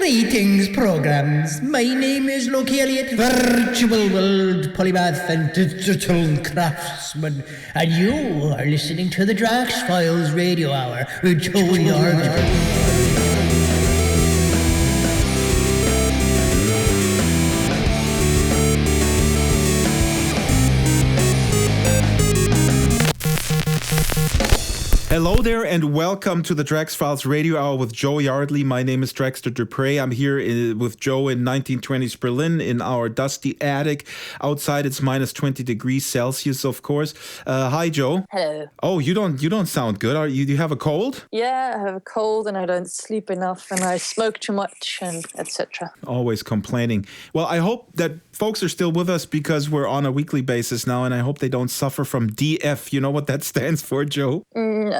Greetings, programs. My name is Loki Elliott, virtual world polymath and digital craftsman, and you are listening to the Drax Files Radio Hour with Joe Yardley. Hello there and welcome to the Drax Files Radio Hour with Joe Yardley. My name is Draxter Dupre. I'm here with Joe in 1920s Berlin in our dusty attic. Outside it's minus 20 degrees Celsius, of course. Hi, Joe. Hello. Oh, you don't sound good. Do you have a cold? Yeah, I have a cold and I don't sleep enough and I smoke too much and etc. Always complaining. Well, I hope that folks are still with us because we're on a weekly basis now, and I hope they don't suffer from DF. You know what that stands for, Joe?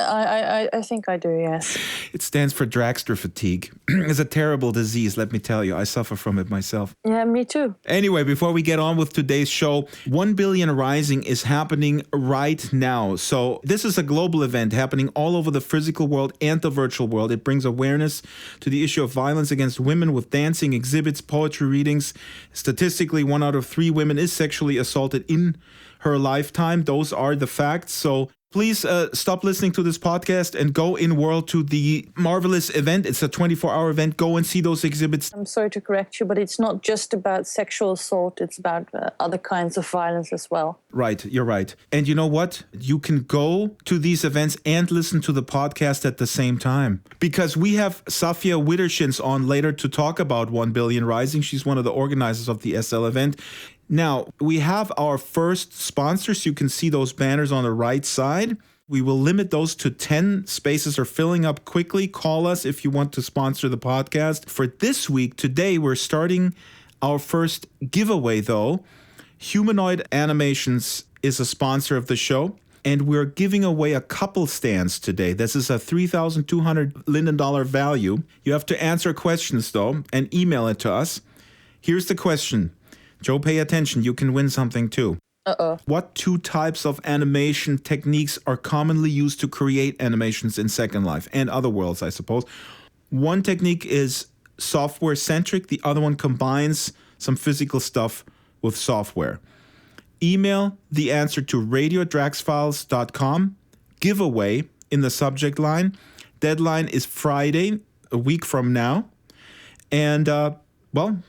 I think I do, yes. It stands for Draxter fatigue. It's a terrible disease, let me tell you. I suffer from it myself. Yeah, me too. Anyway, before we get on with today's show, 1 Billion Rising is happening right now. So this is a global event happening all over the physical world and the virtual world. It brings awareness to the issue of violence against women with dancing, exhibits, poetry readings. Statistically, 1 out of 3 women is sexually assaulted in her lifetime. Those are the facts. So please stop listening to this podcast and go in world to the marvelous event. It's a 24-hour event. Go and see those exhibits. I'm sorry to correct you, but it's not just about sexual assault. It's about other kinds of violence as well. Right, you're right. And you know what? You can go to these events and listen to the podcast at the same time. Because we have Saffia Widdershins on later to talk about 1 Billion Rising. She's one of the organizers of the SL event. Now, we have our first sponsors. You can see those banners on the right side. We will limit those to 10. Spaces are filling up quickly. Call us if you want to sponsor the podcast. For this week, today, we're starting our first giveaway, though. Humanoid Animations is a sponsor of the show, and we're giving away a couple stands today. This is a $3,200 Linden value. You have to answer questions, though, and email it to us. Here's the question. Joe, pay attention. You can win something too. Uh-oh. What 2 types of animation techniques are commonly used to create animations in Second Life and other worlds, I suppose? One technique is software-centric. The other one combines some physical stuff with software. Email the answer to radio@draxfiles.com. Giveaway in the subject line. Deadline is Friday, a week from now. And, well,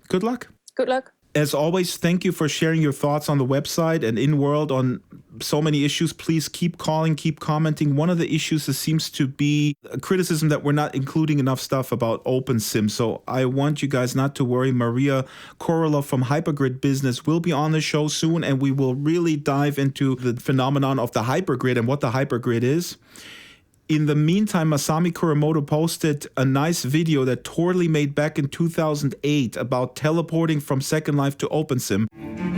good luck. Good luck. As always, thank you for sharing your thoughts on the website and in world on so many issues. Please keep calling, keep commenting. One of the issues seems to be a criticism that we're not including enough stuff about OpenSim. So I want you guys not to worry. Maria Korola from Hypergrid Business will be on the show soon, and we will really dive into the phenomenon of the hypergrid and what the hypergrid is. In the meantime, Masami Kuramoto posted a nice video that Torley made back in 2008 about teleporting from Second Life to OpenSim.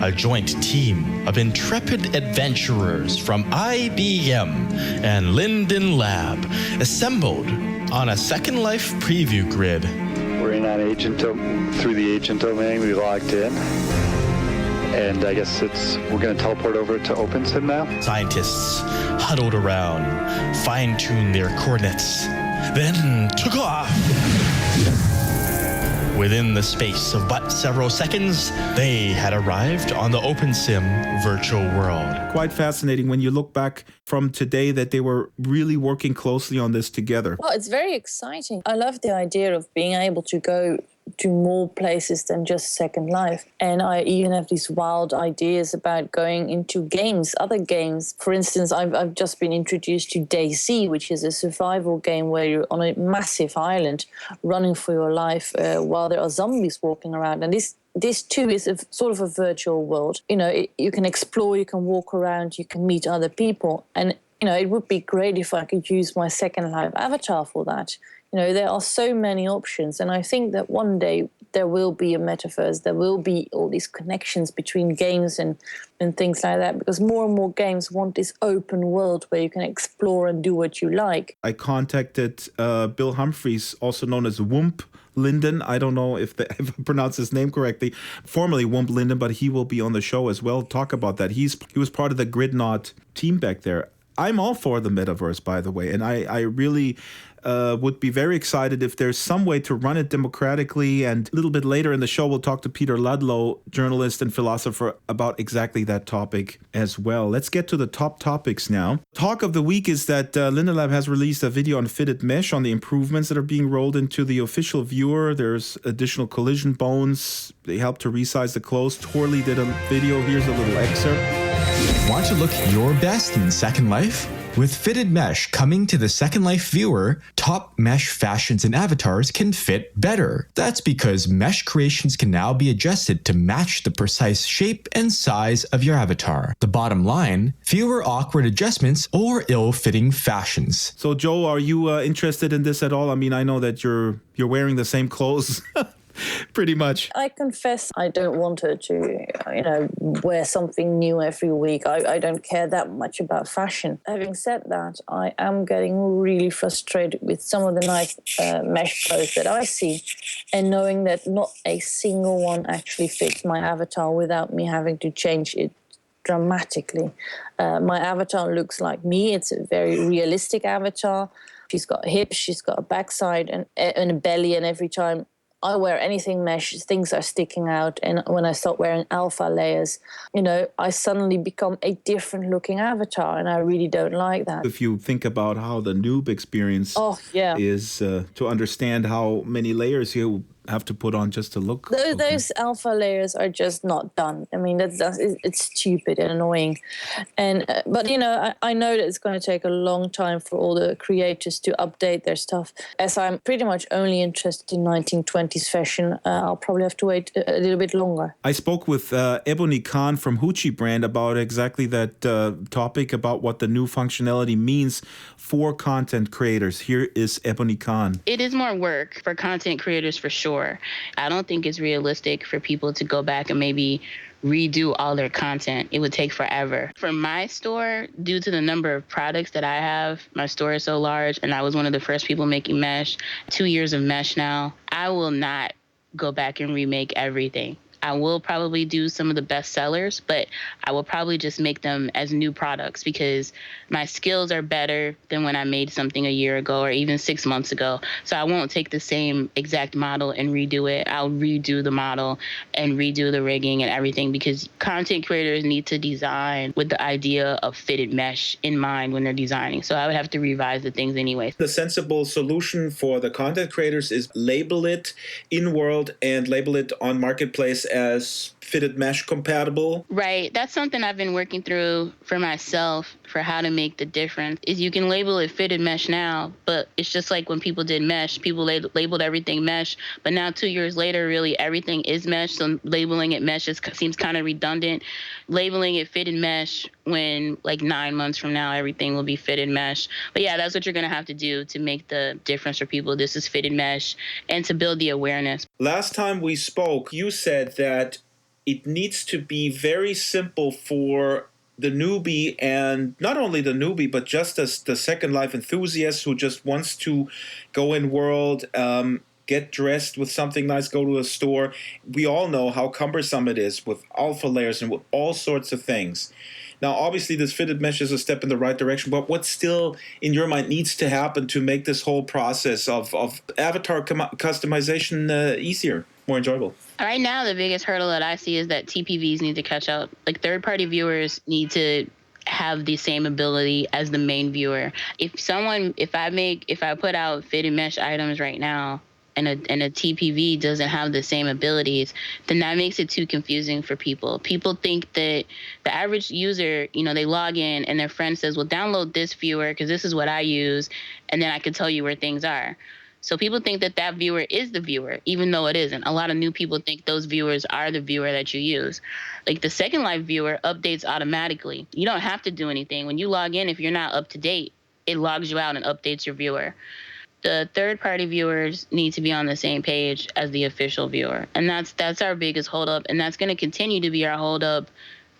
A joint team of intrepid adventurers from IBM and Linden Lab assembled on a Second Life preview grid. We're in on through the agent domain. We logged in. And I guess we're going to teleport over to OpenSim now. Scientists huddled around, fine-tuned their coordinates, then took off. Within the space of but several seconds, they had arrived on the OpenSim virtual world. Quite fascinating when you look back from today that they were really working closely on this together. Well, it's very exciting. I love the idea of being able to go to more places than just Second Life. And I even have these wild ideas about going into games, other games. For instance, I've just been introduced to DayZ, which is a survival game where you're on a massive island running for your life while there are zombies walking around. And this too is sort of a virtual world. You know, you can explore, you can walk around, you can meet other people. And, you know, it would be great if I could use my Second Life avatar for that. You know, there are so many options, and I think that one day there will be a metaverse, there will be all these connections between games and things like that, because more and more games want this open world where you can explore and do what you like. I contacted Bill Humphreys, also known as Wump Linden. I don't know if I pronounced his name correctly. Formerly Wump Linden, but he will be on the show as well. Talk about that. He was part of the Gridnot team back there. I'm all for the metaverse, by the way, and I really would be very excited if there's some way to run it democratically. And a little bit later in the show, we'll talk to Peter Ludlow, journalist and philosopher, about exactly that topic as well. Let's get to the top topics now. Talk of the week is that Linden Lab has released a video on fitted mesh, on the improvements that are being rolled into the official viewer. There's additional collision bones. They help to resize the clothes. Torley did a video. Here's a little excerpt. Want to look your best in Second Life? With fitted mesh coming to the Second Life viewer, top mesh fashions and avatars can fit better. That's because mesh creations can now be adjusted to match the precise shape and size of your avatar. The bottom line, fewer awkward adjustments or ill-fitting fashions. So, Joe, are you interested in this at all? I mean, I know that you're wearing the same clothes. Pretty much. I confess I don't want her to, wear something new every week. I don't care that much about fashion. Having said that, I am getting really frustrated with some of the nice mesh clothes that I see, and knowing that not a single one actually fits my avatar without me having to change it dramatically. My avatar looks like me. It's a very realistic avatar. She's got hips, she's got a backside and a belly, and every time I wear anything mesh, things are sticking out. And when I start wearing alpha layers, I suddenly become a different looking avatar, and I really don't like that. If you think about how the noob experience is to understand how many layers you have to put on just to look. Those alpha layers are just not done. I mean, it's stupid and annoying. And but I know that it's going to take a long time for all the creators to update their stuff. As I'm pretty much only interested in 1920s fashion, I'll probably have to wait a little bit longer. I spoke with Ebony Khan from Hoochie Brand about exactly that topic, about what the new functionality means for content creators. Here is Ebony Khan. It is more work for content creators for sure. I don't think it's realistic for people to go back and maybe redo all their content. It would take forever. For my store, due to the number of products that I have, my store is so large, and I was one of the first people making mesh, 2 years of mesh now, I will not go back and remake everything. I will probably do some of the best sellers, but I will probably just make them as new products because my skills are better than when I made something a year ago or even 6 months ago. So I won't take the same exact model and redo it. I'll redo the model and redo the rigging and everything because content creators need to design with the idea of fitted mesh in mind when they're designing. So I would have to revise the things anyway. The sensible solution for the content creators is label it in-world and label it on Marketplace as fitted mesh compatible. Right. That's something I've been working through for myself for how to make the difference. Is you can label it fitted mesh now, but it's just like when people did mesh, people labeled everything mesh, but now 2 years later, really everything is mesh. So labeling it mesh seems kind of redundant. Labeling it fitted mesh when like 9 months from now, everything will be fitted mesh. But yeah, that's what you're going to have to do to make the difference for people. This is fitted mesh and to build the awareness. Last time we spoke, you said that it needs to be very simple for the newbie, and not only the newbie, but just as the Second Life enthusiast who just wants to go in world, get dressed with something nice, go to a store. We all know how cumbersome it is with alpha layers and with all sorts of things. Now, obviously, this fitted mesh is a step in the right direction, but what still, in your mind, needs to happen to make this whole process of avatar customization easier, more enjoyable? Right now, the biggest hurdle that I see is that TPVs need to catch up. Like third-party viewers need to have the same ability as the main viewer. If I put out fitted mesh items right now, and a TPV doesn't have the same abilities, then that makes it too confusing for people. People think that the average user, they log in and their friend says, well, download this viewer because this is what I use, and then I can tell you where things are. So people think that viewer is the viewer, even though it isn't. A lot of new people think those viewers are the viewer that you use. Like the Second Life viewer updates automatically. You don't have to do anything. When you log in, if you're not up to date, it logs you out and updates your viewer. The third-party viewers need to be on the same page as the official viewer. And that's our biggest holdup, and that's going to continue to be our holdup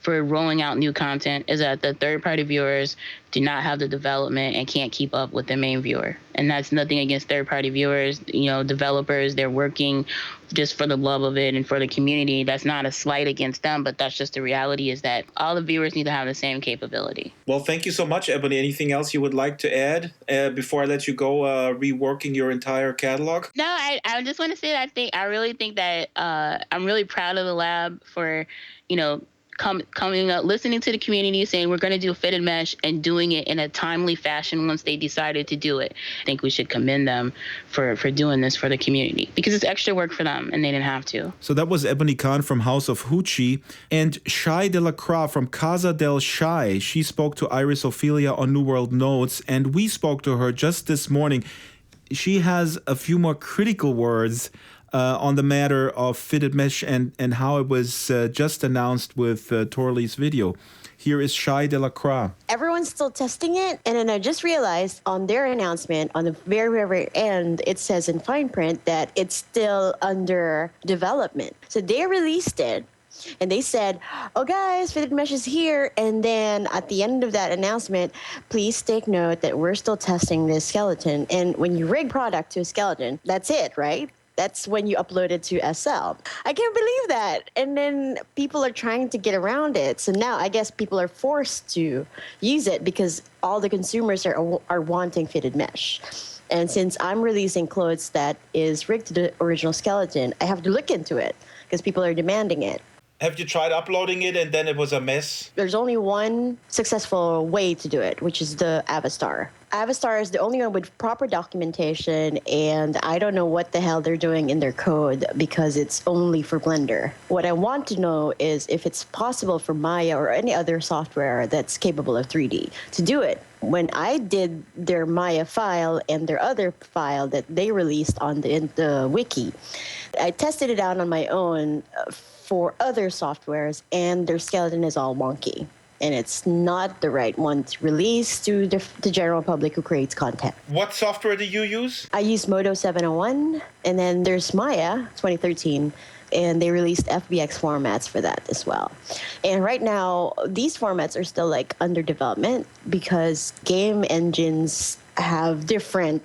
for rolling out new content is that the third-party viewers do not have the development and can't keep up with the main viewer. And that's nothing against third-party viewers, developers, they're working just for the love of it and for the community. That's not a slight against them, but that's just the reality, is that all the viewers need to have the same capability. Well, thank you so much, Ebony. Anything else you would like to add before I let you go reworking your entire catalog? No, I just want to say that I really think that I'm really proud of the lab for, coming up, listening to the community, saying we're going to do fitted mesh and doing it in a timely fashion once they decided to do it. I think we should commend them for doing this for the community, because it's extra work for them and they didn't have to. So that was Ebony Khan from House of Hoochie, and Shai de la Croix from Casa del Shai. She spoke to Iris Ophelia on New World Notes, and we spoke to her just this morning. She has a few more critical words on the matter of fitted mesh and how it was just announced with Torley's video. Here is Shai de la Croix. Everyone's still testing it, and then I just realized on their announcement, on the very, very end, it says in fine print that it's still under development. So they released it, and they said, oh guys, fitted mesh is here. And then at the end of that announcement, please take note that we're still testing this skeleton. And when you rig product to a skeleton, that's it, right? That's when you upload it to SL. I can't believe that. And then people are trying to get around it. So now I guess people are forced to use it because all the consumers are wanting fitted mesh. And since I'm releasing clothes that is rigged to the original skeleton, I have to look into it because people are demanding it. Have you tried uploading it and then it was a mess? There's only one successful way to do it, which is the Avastar. Avastar is the only one with proper documentation, and I don't know what the hell they're doing in their code because it's only for Blender. What I want to know is if it's possible for Maya or any other software that's capable of 3D to do it. When I did their Maya file and their other file that they released on the wiki, I tested it out on my own for other softwares, and their skeleton is all wonky. And it's not the right one to release to the general public who creates content. What software do you use? I use Modo 701, and then there's Maya 2013, and they released FBX formats for that as well. And right now, these formats are still under development because game engines have different,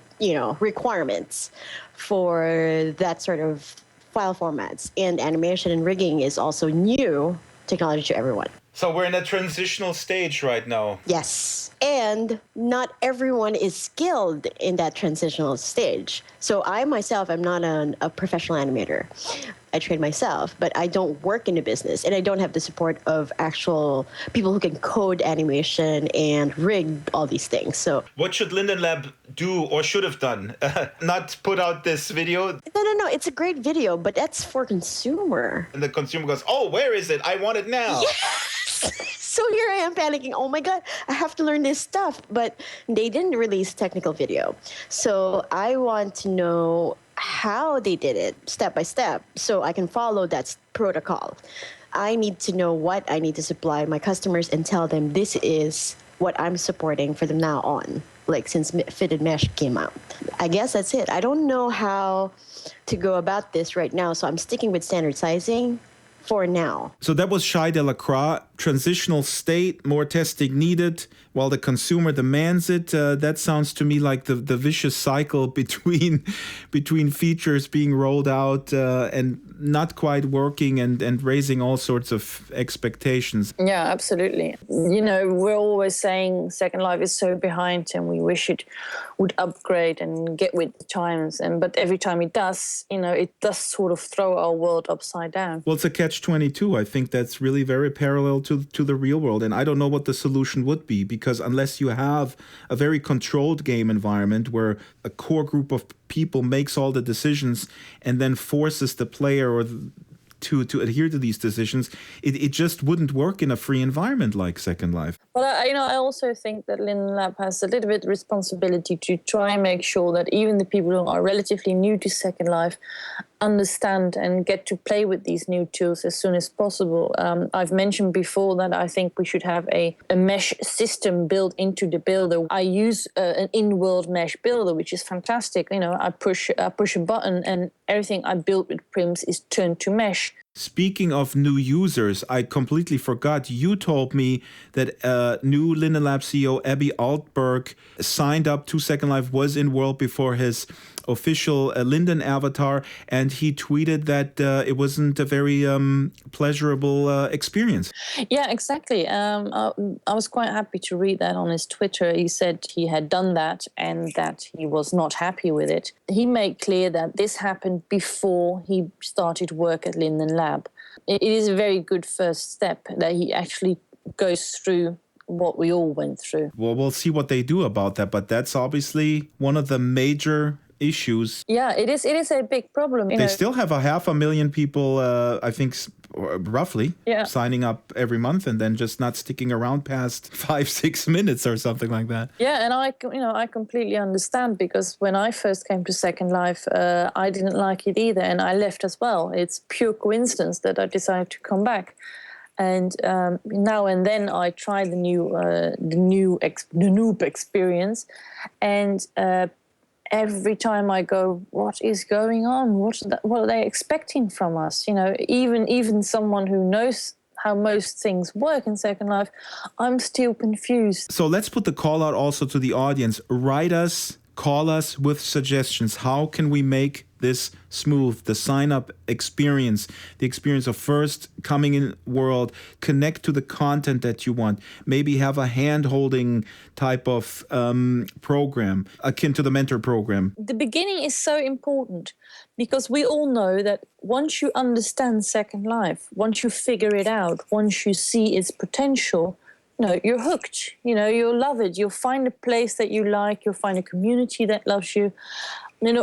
requirements for that sort of file formats. And animation and rigging is also new technology to everyone. So we're in a transitional stage right now. Yes. And not everyone is skilled in that transitional stage. So I myself am not a professional animator. I train myself, but I don't work in a business, and I don't have the support of actual people who can code animation and rig all these things. So what should Linden Lab do or should have done? Not put out this video? No. It's a great video, but that's for consumer. And the consumer goes, oh, where is it? I want it now. Yes! So here I am panicking. Oh my God, I have to learn this stuff. But they didn't release technical video. So I want to know how they did it step by step so I can follow that protocol. I need to know what I need to supply my customers and tell them this is what I'm supporting for them now on, since fitted mesh came out. I guess that's it. I don't know how to go about this right now, so I'm sticking with standard sizing for now. So that was Shai de la Croix. Transitional state, more testing needed while the consumer demands it. That sounds to me like the vicious cycle between features being rolled out and not quite working and raising all sorts of expectations. Yeah, absolutely. We're always saying Second Life is so behind and we wish it would upgrade and get with the times. But every time it does, it does sort of throw our world upside down. Well, it's a catch-22. I think that's really very parallel to the real world. And I don't know what the solution would be, because unless you have a very controlled game environment where a core group of people makes all the decisions and then forces the player to adhere to these decisions, it just wouldn't work in a free environment like Second Life. Well, I also think that Linden Lab has a little bit of responsibility to try and make sure that even the people who are relatively new to Second Life understand and get to play with these new tools as soon as possible. I've mentioned before that I think we should have a mesh system built into the builder. I use an in-world mesh builder, which is fantastic. I push a button and everything I build with Prims is turned to mesh. Speaking of new users, I completely forgot. You told me that new Linden Lab CEO Abby Altberg signed up to Second Life, was in world before his official Linden avatar, and he tweeted that it wasn't a very pleasurable experience. Yeah, exactly. I was quite happy to read that on his Twitter. He said he had done that and that he was not happy with it. He made clear that this happened before he started work at Linden Lab. It is a very good first step that he actually goes through what we all went through. Well, we'll see what they do about that, but that's obviously one of the major issues. Yeah, it is a big problem. They still have 500,000 people, I think, roughly, signing up every month and then just not sticking around past 5-6 minutes or something like that. Yeah, and I completely understand, because when I first came to Second Life, I didn't like it either, and I left as well. It's pure coincidence that I decided to come back. And now and then I try the noob experience, and every time I go, what is going on? What are they expecting from us? Even someone who knows how most things work in Second Life, I'm still confused. So let's put the call out also to the audience. Write us, call us with suggestions. How can we make this smooth? The sign-up experience, the experience of first coming in world, connect to the content that you want. Maybe have a hand-holding type of program, akin to the mentor program. The beginning is so important, because we all know that once you understand Second Life, once you figure it out, once you see its potential, you're hooked. You'll love it. You'll find a place that you like. You'll find a community that loves you.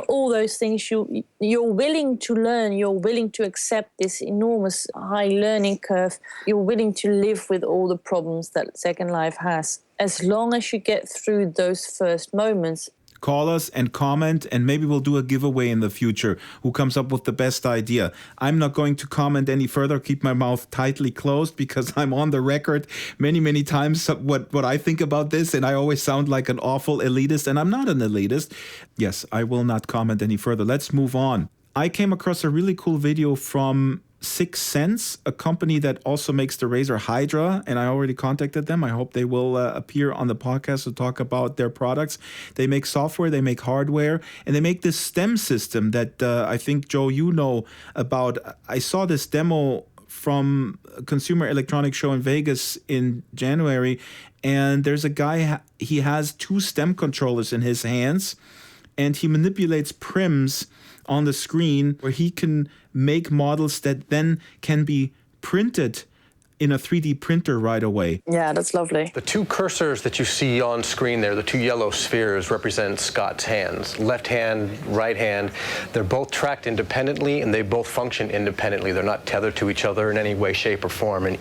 All those things. You're willing to learn. You're willing to accept this enormous high learning curve. You're willing to live with all the problems that Second Life has. As long as you get through those first moments. Call us and comment, and maybe we'll do a giveaway in the future. Who comes up with the best idea? I'm not going to comment any further, keep my mouth tightly closed, because I'm on the record many, many times what I think about this, and I always sound like an awful elitist, and I'm not an elitist. Yes, I will not comment any further. Let's move on. I came across a really cool video from 6 Sense, a company that also makes the Razer Hydra, and I already contacted them. I hope they will appear on the podcast to talk about their products. They make software, they make hardware, and they make this STEM system that I think, Joe, you know about. I saw this demo from a Consumer Electronics Show in Vegas in January, and there's a guy, he has 2 STEM controllers in his hands, and he manipulates prims on the screen where he can make models that then can be printed in a 3D printer right away. Yeah, that's lovely. The 2 cursors that you see on screen there, the 2 yellow spheres, represent Scott's hands. Left hand, right hand. They're both tracked independently, and they both function independently. They're not tethered to each other in any way, shape, or form. And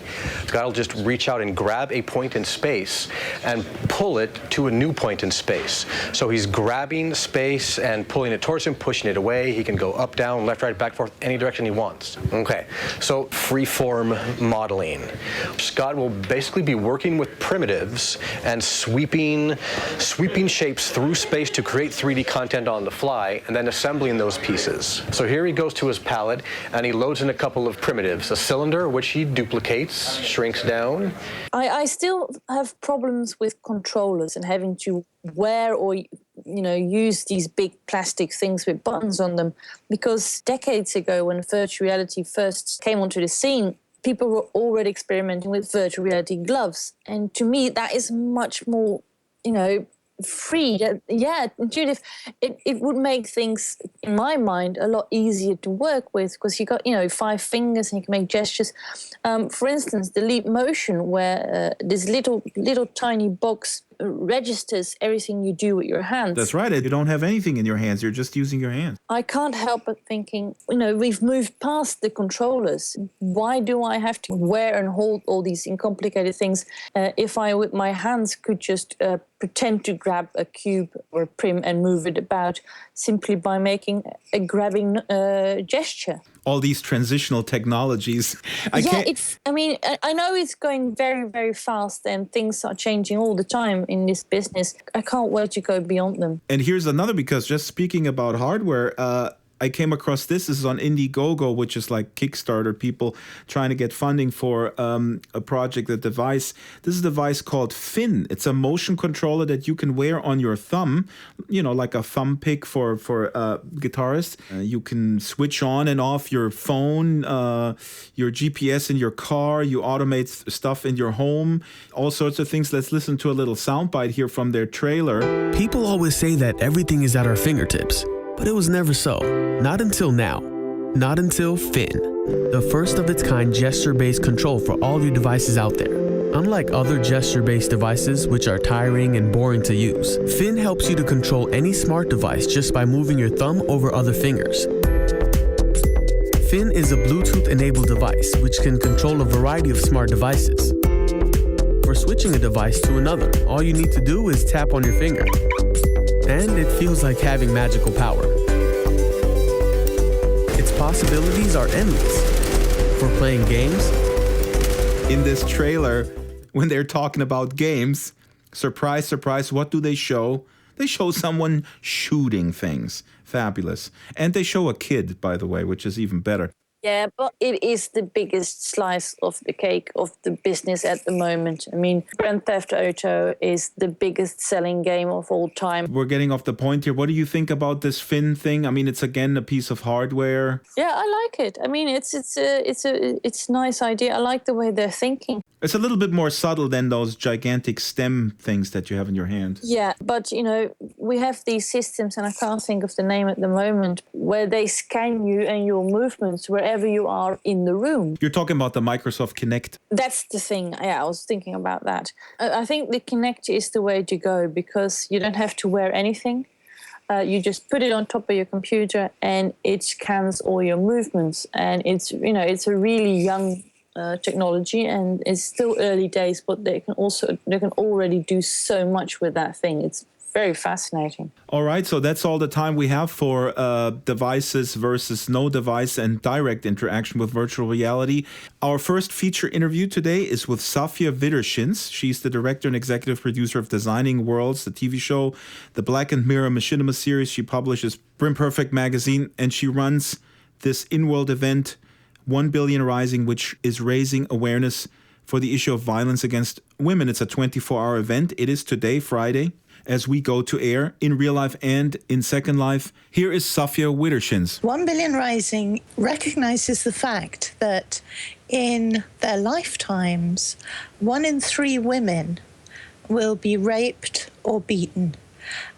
Scott will just reach out and grab a point in space and pull it to a new point in space. So he's grabbing space and pulling it towards him, pushing it away. He can go up, down, left, right, back, forth, any direction he wants. Okay, so free-form modeling. Scott will basically be working with primitives and sweeping shapes through space to create 3D content on the fly, and then assembling those pieces. So here he goes to his palette, and he loads in a couple of primitives. A cylinder, which he duplicates, shrinks down. I still have problems with controllers and having to wear or use these big plastic things with buttons on them, because decades ago, when virtual reality first came onto the scene, people were already experimenting with virtual reality gloves. And to me, that is much more, free. Yeah, intuitive. It would make things, in my mind, a lot easier to work with, because you got, 5 fingers and you can make gestures. For instance, the Leap Motion, where this little tiny box registers everything you do with your hands. That's right. You don't have anything in your hands. You're just using your hands. I can't help but thinking, we've moved past the controllers. Why do I have to wear and hold all these complicated things if I, with my hands, could just pretend to grab a cube or a prim and move it about simply by making a grabbing gesture? All these transitional technologies. I know it's going very, very fast, and things are changing all the time in this business. I can't wait to go beyond them. And here's another, because just speaking about hardware, I I came across this. This is on Indiegogo, which is like Kickstarter, people trying to get funding for a project, a device. This is a device called Finn. It's a motion controller that you can wear on your thumb, like a thumb pick for guitarists. You can switch on and off your phone, your GPS in your car. You automate stuff in your home, all sorts of things. Let's listen to a little soundbite here from their trailer. People always say that everything is at our fingertips, but it was never so. Not until now. Not until Finn, the first of its kind gesture-based control for all your devices out there. Unlike other gesture-based devices, which are tiring and boring to use, Finn helps you to control any smart device just by moving your thumb over other fingers. Finn is a Bluetooth-enabled device which can control a variety of smart devices. For switching a device to another, all you need to do is tap on your finger. And it feels like having magical power. Its possibilities are endless. For playing games. In this trailer, when they're talking about games, surprise, surprise, what do they show? They show someone shooting things. Fabulous. And they show a kid, by the way, which is even better. Yeah, but it is the biggest slice of the cake of the business at the moment. I mean, Grand Theft Auto is the biggest selling game of all time. We're getting off the point here. What do you think about this Finn thing? I mean, it's again a piece of hardware. Yeah, I like it. I mean, it's a nice idea. I like the way they're thinking. It's a little bit more subtle than those gigantic stem things that you have in your hand. Yeah, but, we have these systems, and I can't think of the name at the moment, where they scan you and your movements wherever you are in the room. You're talking about the Microsoft Kinect. That's the thing. Yeah, I was thinking about that. I think the Kinect is the way to go because you don't have to wear anything. You just put it on top of your computer and it scans all your movements. And it's a really young technology, and it's still early days, but they can already do so much with that thing. It's very fascinating. All right, so that's all the time we have for devices versus no device and direct interaction with virtual reality. Our first feature interview today is with Saffia Widdershins. She's the director and executive producer of Designing Worlds, the TV show, the Black and Mirror Machinima series. She publishes Brim Perfect magazine, and she runs this in-world event, 1 Billion Rising, which is raising awareness for the issue of violence against women. It's a 24-hour event. It is today, Friday, as we go to air in real life and in Second Life. Here is Saffia Widdershins. 1 Billion Rising recognizes the fact that in their lifetimes, 1 in 3 women will be raped or beaten.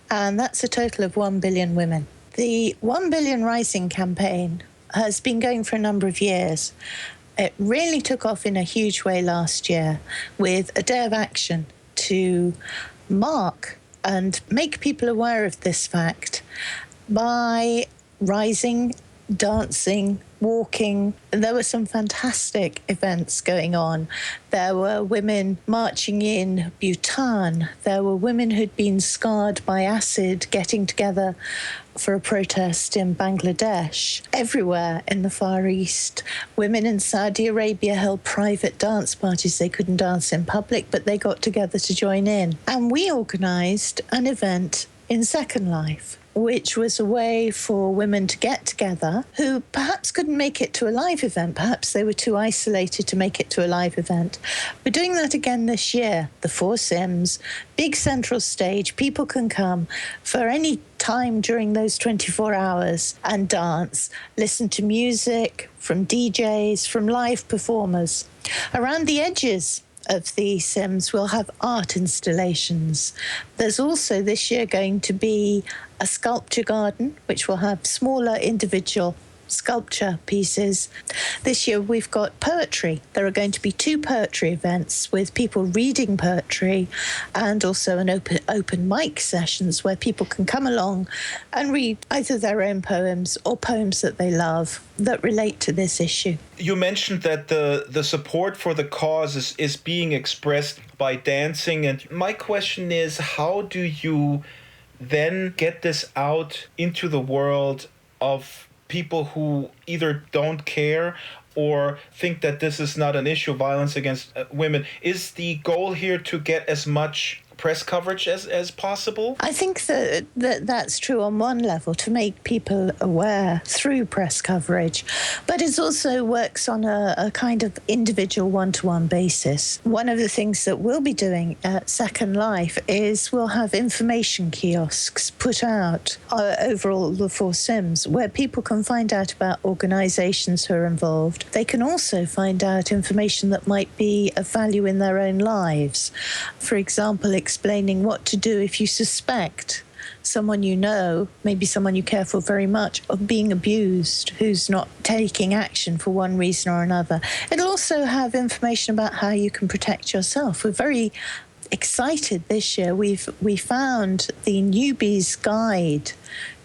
And that's a total of 1 billion women. The 1 Billion Rising campaign has been going for a number of years. It really took off in a huge way last year with a day of action to mark and make people aware of this fact by rising, dancing, walking. There were some fantastic events going on. There were women marching in Bhutan. There were women who'd been scarred by acid getting together for a protest in Bangladesh. Everywhere in the Far East, women in Saudi Arabia held private dance parties. They couldn't dance in public, but they got together to join in. And we organised an event in Second Life, which was a way for women to get together who perhaps couldn't make it to a live event. Perhaps they were too isolated to make it to a live event. We're doing that again this year. The 4 Sims, big central stage. People can come for any time during those 24 hours and dance, listen to music from DJs, from live performers. Around the edges of the Sims, we'll have art installations. There's also this year going to be a sculpture garden, which will have smaller individual sculpture pieces. This year we've got poetry. There are going to be 2 poetry events with people reading poetry and also an open mic sessions where people can come along and read either their own poems or poems that they love that relate to this issue. You mentioned that the support for the cause is being expressed by dancing, and my question is, how do you then get this out into the world of people who either don't care or think that this is not an issue, violence against women? Is the goal here to get as much press coverage as possible? I think that's true on one level, to make people aware through press coverage, but it also works on a kind of individual one-to-one basis. One of the things that we'll be doing at Second Life is we'll have information kiosks put out over all the 4 Sims where people can find out about organisations who are involved. They can also find out information that might be of value in their own lives. For example, explaining what to do if you suspect someone you know, maybe someone you care for very much, of being abused, who's not taking action for one reason or another. It'll also have information about how you can protect yourself. We're very excited this year. We found the Newbie's Guide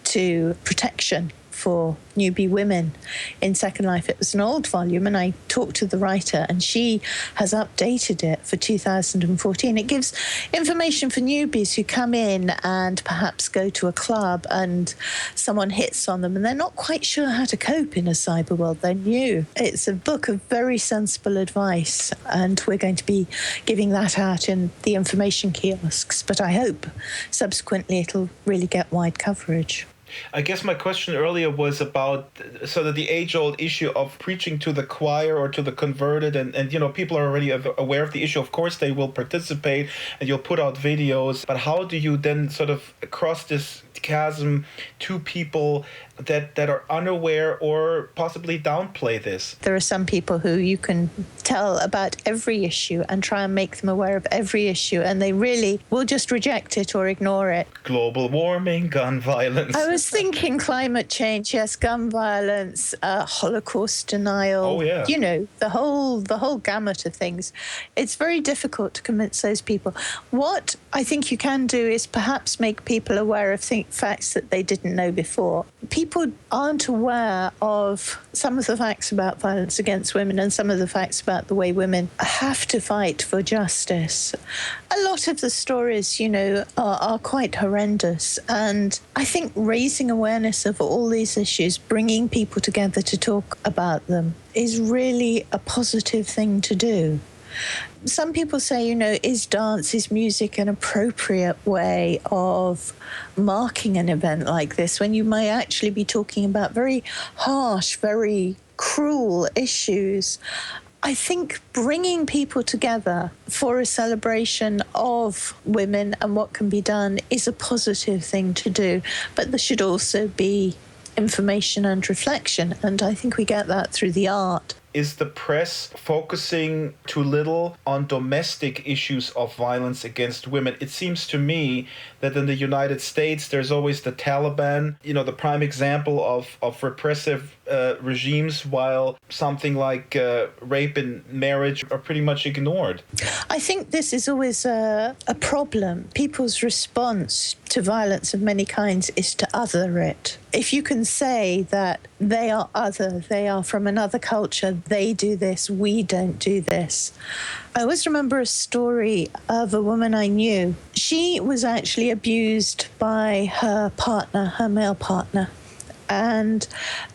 to Protection for newbie women in Second Life. It was an old volume, and I talked to the writer, and she has updated it for 2014. It gives information for newbies who come in and perhaps go to a club and someone hits on them and they're not quite sure how to cope in a cyber world. They're new. It's a book of very sensible advice, and we're going to be giving that out in the information kiosks, but I hope subsequently it'll really get wide coverage. I guess my question earlier was about sort of the age-old issue of preaching to the choir or to the converted, and you know, people are already aware of the issue. Of course, they will participate and you'll put out videos, but how do you then sort of cross this chasm to people that are unaware or possibly downplay this? There are some people who you can tell about every issue and try and make them aware of every issue, and they really will just reject it or ignore it. Global warming, gun violence. I was thinking climate change, yes, gun violence, Holocaust denial. Oh, yeah. You know, the whole gamut of things. It's very difficult to convince those people. What I think you can do is perhaps make people aware of facts that they didn't know before. People aren't aware of some of the facts about violence against women and some of the facts about the way women have to fight for justice. A lot of the stories, you know, are quite horrendous. And I think raising awareness of all these issues, bringing people together to talk about them, is really a positive thing to do. Some people say, you know, is music an appropriate way of marking an event like this, when you may actually be talking about very harsh, very cruel issues? I think bringing people together for a celebration of women and what can be done is a positive thing to do. But there should also be information and reflection, and I think we get that through the art. Is the press focusing too little on domestic issues of violence against women? It seems to me that in the United States, there's always the Taliban, you know, the prime example of repressive regimes, while something like rape and marriage are pretty much ignored. I think this is always a problem. People's response to violence of many kinds is to other it. If you can say that they are other, they are from another culture, they do this, we don't do this. I always remember a story of a woman I knew. She was actually abused by her partner, her male partner. And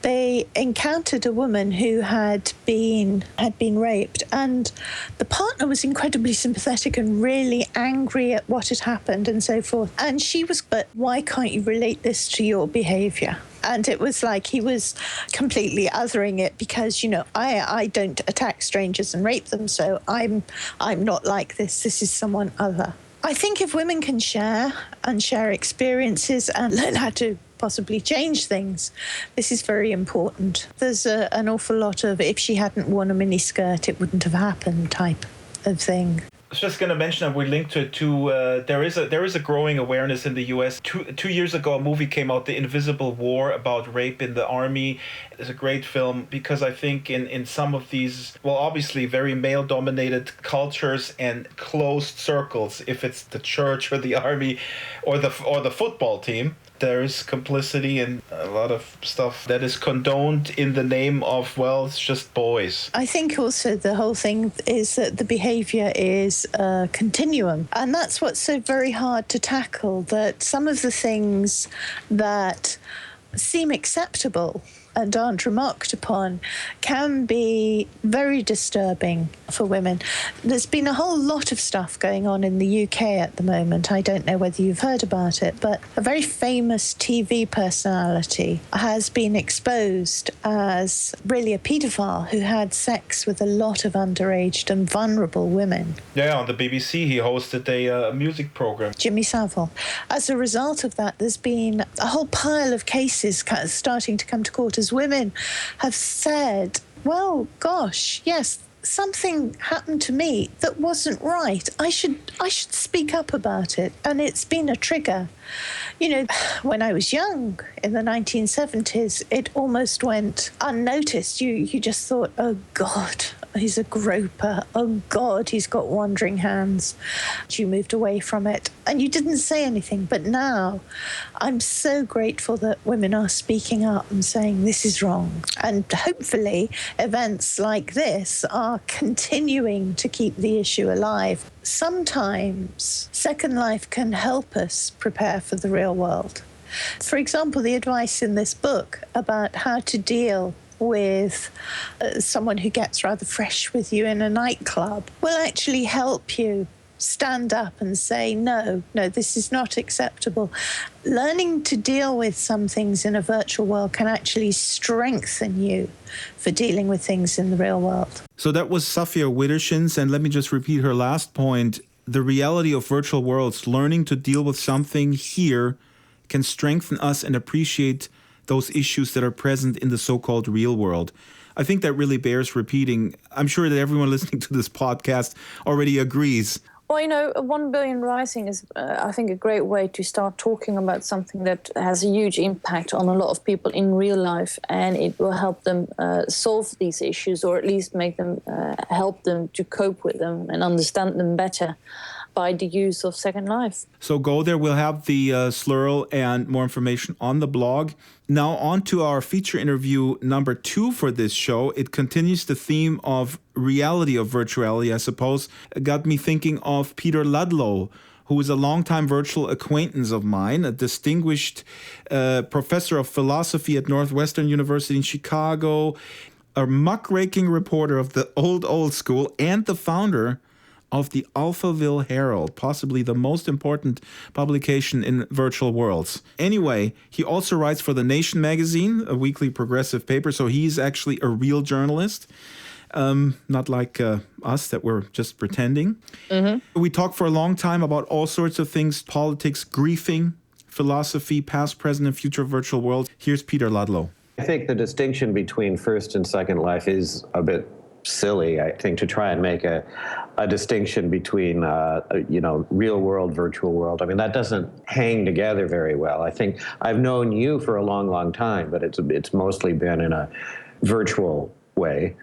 they encountered a woman who had been raped, and the partner was incredibly sympathetic and really angry at what had happened and so forth. And she was, but why can't you relate this to your behavior? And it was like he was completely othering it because, you know, I don't attack strangers and rape them, so I'm not like this. This is someone other. I think if women can share experiences and learn how to possibly change things, this is very important. There's an awful lot of, if she hadn't worn a miniskirt, it wouldn't have happened type of thing. I was just going to mention that we linked to there is a growing awareness in the U.S. Two years ago, a movie came out, The Invisible War, about rape in the army. It's a great film because I think in some of these, well, obviously very male-dominated cultures and closed circles, if it's the church or the army or the football team, there is complicity and a lot of stuff that is condoned in the name of, well, it's just boys. I think also the whole thing is that the behaviour is a continuum. And that's what's so very hard to tackle, that some of the things that seem acceptable and aren't remarked upon can be very disturbing for women. There's been a whole lot of stuff going on in the UK at the moment. I don't know whether you've heard about it, but a very famous TV personality has been exposed as really a paedophile who had sex with a lot of underage and vulnerable women. Yeah, on the BBC he hosted a music program. Jimmy Savile. As a result of that, there's been a whole pile of cases starting to come to court as women have said, well, gosh, yes, something happened to me that wasn't right. I should speak up about it. And it's been a trigger. You know, when I was young in the 1970s, it almost went unnoticed. You just thought, oh, God, he's a groper. Oh, God, he's got wandering hands. You moved away from it and you didn't say anything. But now I'm so grateful that women are speaking up and saying this is wrong. And hopefully events like this are continuing to keep the issue alive. Sometimes Second Life can help us prepare for the real world. For example, the advice in this book about how to deal with someone who gets rather fresh with you in a nightclub will actually help you stand up and say, no, this is not acceptable. Learning to deal with some things in a virtual world can actually strengthen you for dealing with things in the real world. So that was Saffia Widdershins, and let me just repeat her last point. The reality of virtual worlds, learning to deal with something here can strengthen us and appreciate those issues that are present in the so-called real world. I think that really bears repeating. I'm sure that everyone listening to this podcast already agrees. Well, you know, 1 Billion Rising is, I think, a great way to start talking about something that has a huge impact on a lot of people in real life, and it will help them solve these issues, or at least make them help them to cope with them and understand them better by the use of Second Life. So go there. We'll have the slurl and more information on the blog. Now on to our feature interview number 2 for this show. It continues the theme of reality of virtuality, I suppose. It got me thinking of Peter Ludlow, who is a longtime virtual acquaintance of mine, a distinguished professor of philosophy at Northwestern University in Chicago, a muckraking reporter of the old school, and the founder of the Alphaville Herald, possibly the most important publication in virtual worlds. Anyway, he also writes for The Nation magazine, a weekly progressive paper, so he's actually a real journalist, not like us that we're just pretending. Mm-hmm. We talk for a long time about all sorts of things, politics, griefing, philosophy, past, present, and future virtual worlds. Here's Peter Ludlow. I think the distinction between First and Second Life is a bit silly, I think, to try and make a distinction between, real world, virtual world. I mean, that doesn't hang together very well. I think I've known you for a long, long time, but it's mostly been in a virtual way.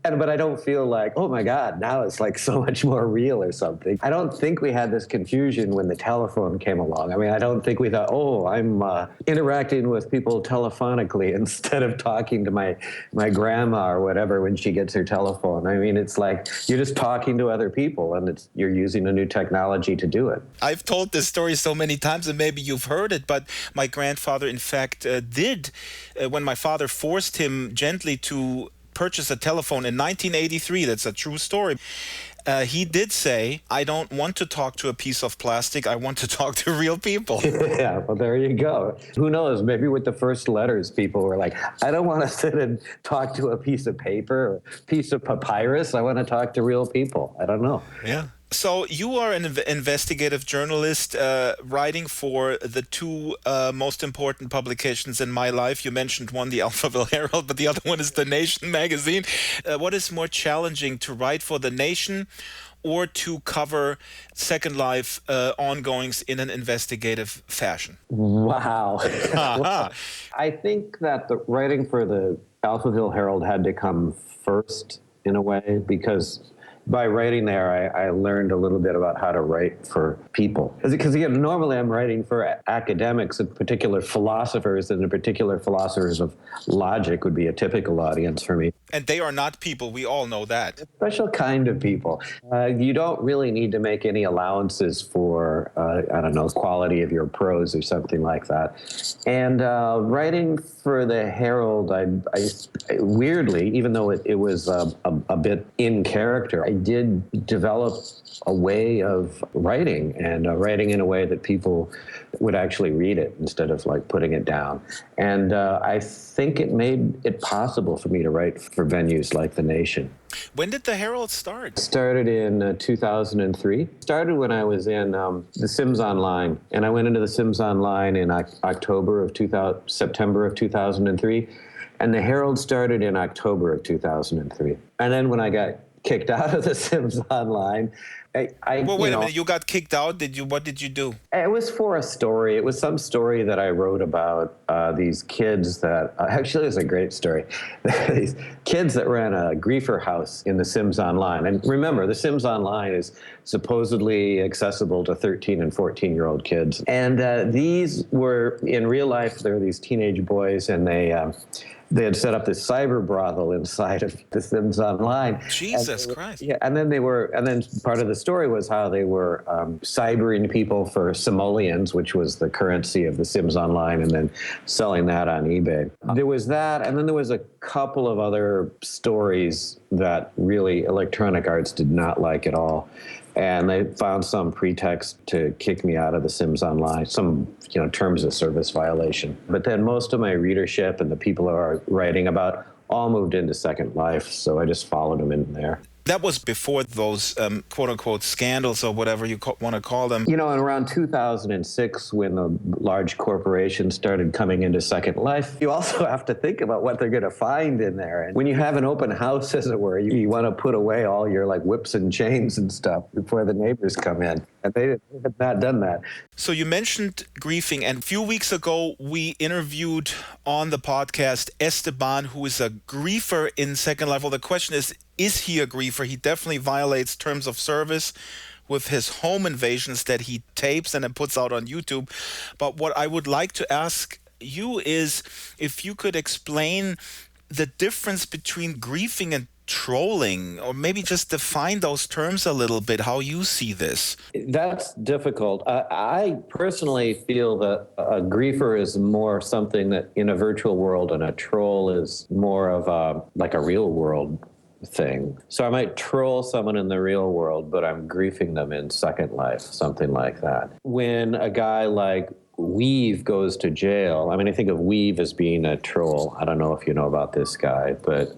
But I don't feel like, oh my God, now it's like so much more real or something. I don't think we had this confusion when the telephone came along. I mean, I don't think we thought, oh, I'm interacting with people telephonically instead of talking to my grandma or whatever when she gets her telephone. I mean, it's like you're just talking to other people and you're using a new technology to do it. I've told this story so many times and maybe you've heard it, but my grandfather, in fact, did, when my father forced him gently to purchase a telephone in 1983, that's a true story. He did say, I don't want to talk to a piece of plastic, I want to talk to real people. Yeah, well, there you go. Who knows, maybe with the first letters, people were like, I don't want to sit and talk to a piece of paper or a piece of papyrus, I want to talk to real people. I don't know. Yeah. So you are an investigative journalist writing for the 2 most important publications in my life. You mentioned one, the Alphaville Herald, but the other one is The Nation magazine. What is more challenging, to write for The Nation or to cover Second Life ongoings in an investigative fashion? Wow. I think that the writing for the Alphaville Herald had to come first in a way, because by writing there, I learned a little bit about how to write for people. Because normally I'm writing for academics, in particular philosophers, and in particular philosophers of logic would be a typical audience for me. And they are not people. We all know that. Special kind of people. You don't really need to make any allowances for, quality of your prose or something like that. And writing for the Herald, I weirdly, even though it was a bit in character, I did develop a way of writing, and writing in a way that people would actually read it instead of like putting it down. And I think it made it possible for me to write for venues like The Nation. When did the Herald start? Started in 2003. Started when I was in The Sims Online, and I went into The Sims Online in September of 2003, and the Herald started in October of 2003. And then when I got kicked out of The Sims Online, wait a minute. You got kicked out. What did you do? It was for a story. It was some story that I wrote about these kids that actually it was a great story. These kids that ran a griefer house in The Sims Online. And remember, The Sims Online is supposedly accessible to 13 and 14-year-old kids. And these were, in real life, they were these teenage boys, and they had set up this cyber brothel inside of The Sims Online. Jesus Christ. Yeah, and then part of the story was how they were cybering people for simoleons, which was the currency of The Sims Online, and then selling that on eBay. There was that, and then there was a couple of other stories that really Electronic Arts did not like at all. And they found some pretext to kick me out of The Sims Online, some terms of service violation. But then most of my readership and the people who are writing about all moved into Second Life, so I just followed them in there. That was before those quote-unquote scandals or whatever you want to call them. And around 2006, when the large corporations started coming into Second Life, you also have to think about what they're going to find in there. And when you have an open house, as it were, you want to put away all your whips and chains and stuff before the neighbors come in. And they had not done that. So you mentioned griefing, and a few weeks ago, we interviewed on the podcast Esteban, who is a griefer in Second Life. Well, the question is he a griefer? He definitely violates terms of service with his home invasions that he tapes and then puts out on YouTube. But what I would like to ask you is if you could explain the difference between griefing and trolling, or maybe just define those terms a little bit, how you see this. That's difficult. I personally feel that a griefer is more something that in a virtual world, and a troll is more of a real world thing. So I might troll someone in the real world, but I'm griefing them in Second Life, something like that. When a guy like Weave goes to jail, I think of Weave as being a troll. I don't know if you know about this guy, but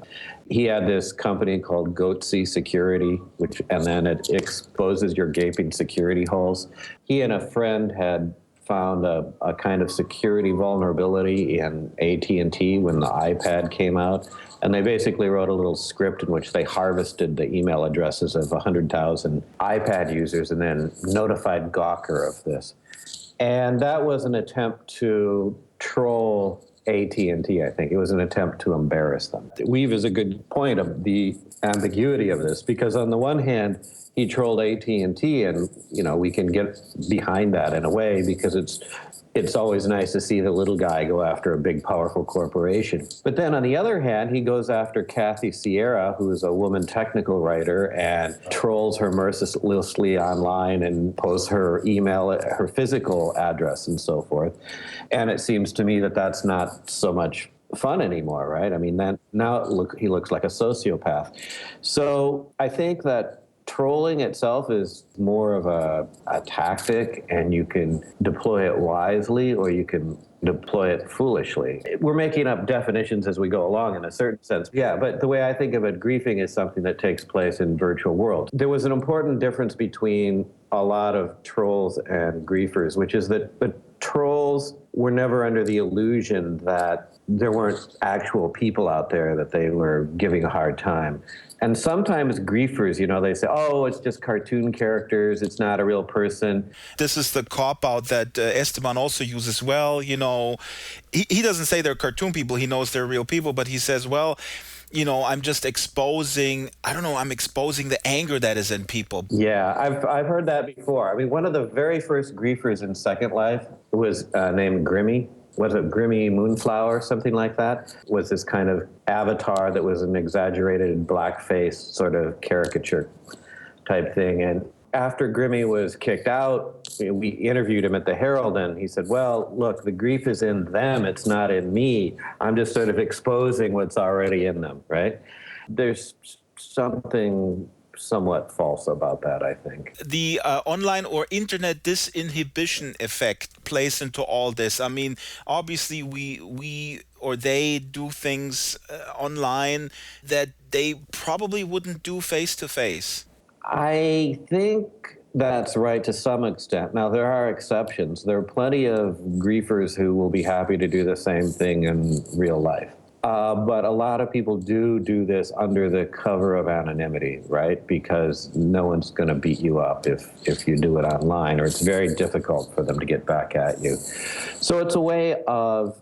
he had this company called Goatsy Security, and then it exposes your gaping security holes. He and a friend had found a kind of security vulnerability in AT&T when the iPad came out. And they basically wrote a little script in which they harvested the email addresses of 100,000 iPad users and then notified Gawker of this. And that was an attempt to troll AT&T, I think. It was an attempt to embarrass them. Weave is a good point of the ambiguity of this, because on the one hand, he trolled AT&T, and we can get behind that in a way, because it's always nice to see the little guy go after a big, powerful corporation. But then on the other hand, he goes after Kathy Sierra, who is a woman technical writer, and trolls her mercilessly online and posts her email, her physical address, and so forth. And it seems to me that that's not so much fun anymore, right? He looks like a sociopath. So I think that trolling itself is more of a tactic, and you can deploy it wisely or you can deploy it foolishly. We're making up definitions as we go along in a certain sense. Yeah, but the way I think of it, griefing is something that takes place in virtual worlds. There was an important difference between a lot of trolls and griefers, which is that trolls were never under the illusion that there weren't actual people out there that they were giving a hard time. And sometimes griefers, they say, oh, it's just cartoon characters, it's not a real person. This is the cop-out that Esteban also uses. Well, he doesn't say they're cartoon people, he knows they're real people, but he says, well, I'm just exposing, I'm exposing the anger that is in people. Yeah, I've heard that before. I mean, one of the very first griefers in Second Life was named Grimmy. Was it Grimmy Moonflower, something like that? Was this kind of avatar that was an exaggerated blackface sort of caricature type thing. And after Grimmy was kicked out, we interviewed him at the Herald, and he said, well, look, the grief is in them. It's not in me. I'm just sort of exposing what's already in them, right? There's something somewhat false about that, I think. The online or internet disinhibition effect plays into all this. I mean, obviously we or they do things online that they probably wouldn't do face to face. I think that's right to some extent. Now, there are exceptions. There are plenty of griefers who will be happy to do the same thing in real life. But a lot of people do this under the cover of anonymity, right? Because no one's going to beat you up if you do it online, or it's very difficult for them to get back at you. So it's a way of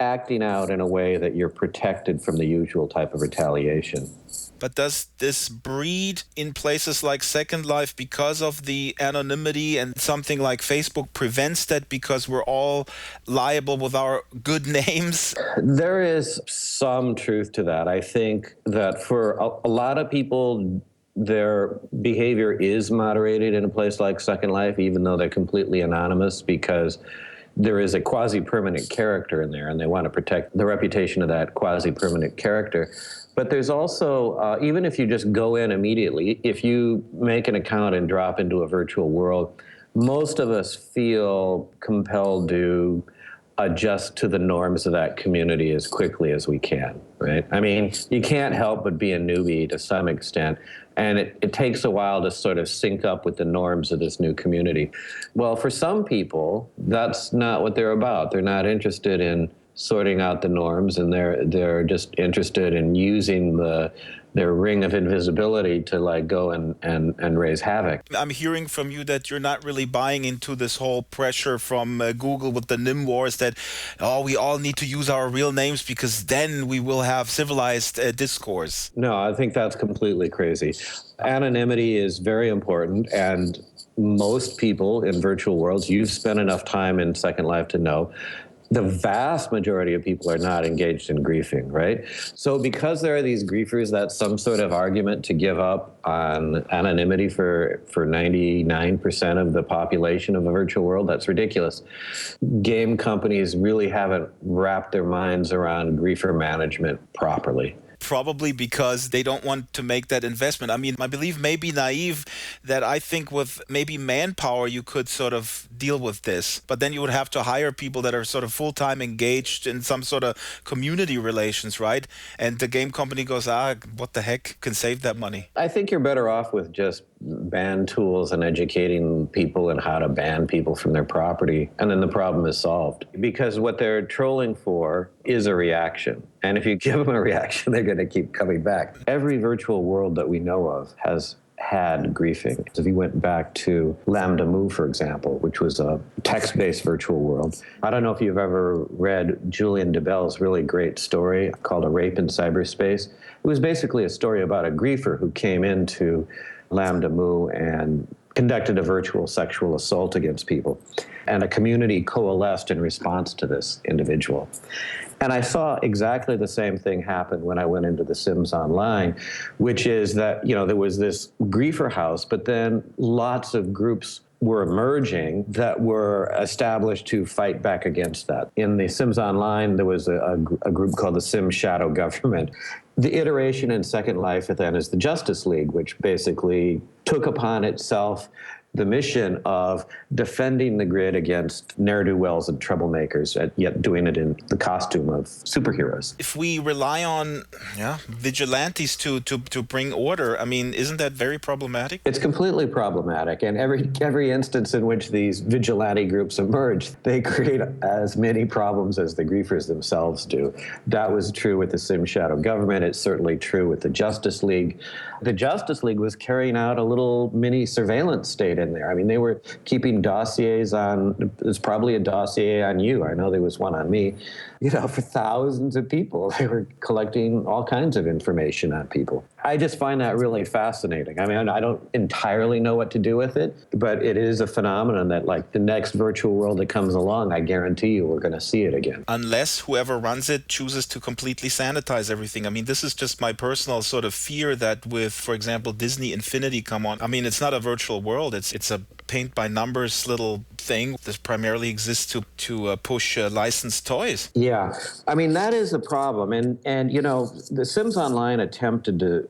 acting out in a way that you're protected from the usual type of retaliation. But does this breed in places like Second Life because of the anonymity, and something like Facebook prevents that because we're all liable with our good names? There is some truth to that. I think that for a lot of people, their behavior is moderated in a place like Second Life, even though they're completely anonymous, because there is a quasi-permanent character in there, and they want to protect the reputation of that quasi-permanent character. But there's also, even if you just go in immediately, if you make an account and drop into a virtual world, most of us feel compelled to adjust to the norms of that community as quickly as we can, right? I mean, you can't help but be a newbie to some extent, and it takes a while to sort of sync up with the norms of this new community. Well, for some people, that's not what they're about. They're not interested in sorting out the norms, and they're just interested in using their ring of invisibility to like go and raise havoc. I'm hearing from you that you're not really buying into this whole pressure from Google with the NIM wars that, we all need to use our real names because then we will have civilized discourse. No, I think that's completely crazy. Anonymity is very important, and most people in virtual worlds, you've spent enough time in Second Life to know, the vast majority of people are not engaged in griefing, right? So because there are these griefers, that's some sort of argument to give up on anonymity for 99% of the population of a virtual world. That's ridiculous. Game companies really haven't wrapped their minds around griefer management properly. Probably because they don't want to make that investment. I mean, I believe may be naive that I think with maybe manpower you could sort of deal with this, but then you would have to hire people that are sort of full-time engaged in some sort of community relations, right? And the game company goes, what the heck, can save that money. I think you're better off with just ban tools and educating people in how to ban people from their property, and then the problem is solved. Because what they're trolling for is a reaction. And if you give them a reaction, they're going to keep coming back. Every virtual world that we know of has had griefing. If you went back to Lambda Mu, for example, which was a text-based virtual world. I don't know if you've ever read Julian DeBell's really great story called A Rape in Cyberspace. It was basically a story about a griefer who came into Lambda Mu and conducted a virtual sexual assault against people. And a community coalesced in response to this individual. And I saw exactly the same thing happen when I went into The Sims Online, which is that, there was this griefer house, but then lots of groups were emerging that were established to fight back against that. In The Sims Online, there was a group called the Sims Shadow Government. The iteration in Second Life then is the Justice League, which basically took upon itself the mission of defending the grid against ne'er-do-wells and troublemakers, yet doing it in the costume of superheroes. If we rely on vigilantes to bring order, I mean, isn't that very problematic? It's completely problematic, and every instance in which these vigilante groups emerge, they create as many problems as the griefers themselves do. That was true with the Sim Shadow Government. It's certainly true with the Justice League. The Justice League was carrying out a little mini surveillance state in there. I mean, they were keeping dossiers on, there's probably a dossier on you. I know there was one on me. for thousands of people. They were collecting all kinds of information on people. I just find that really fascinating. I mean, I don't entirely know what to do with it, but it is a phenomenon that, like, the next virtual world that comes along, I guarantee you we're going to see it again. Unless whoever runs it chooses to completely sanitize everything. I mean, this is just my personal sort of fear that with, for example, Disney Infinity come on. I mean, it's not a virtual world. It's a paint by numbers little thing that primarily exists to push licensed toys. Yeah, I mean, that is a problem. And the Sims Online attempted to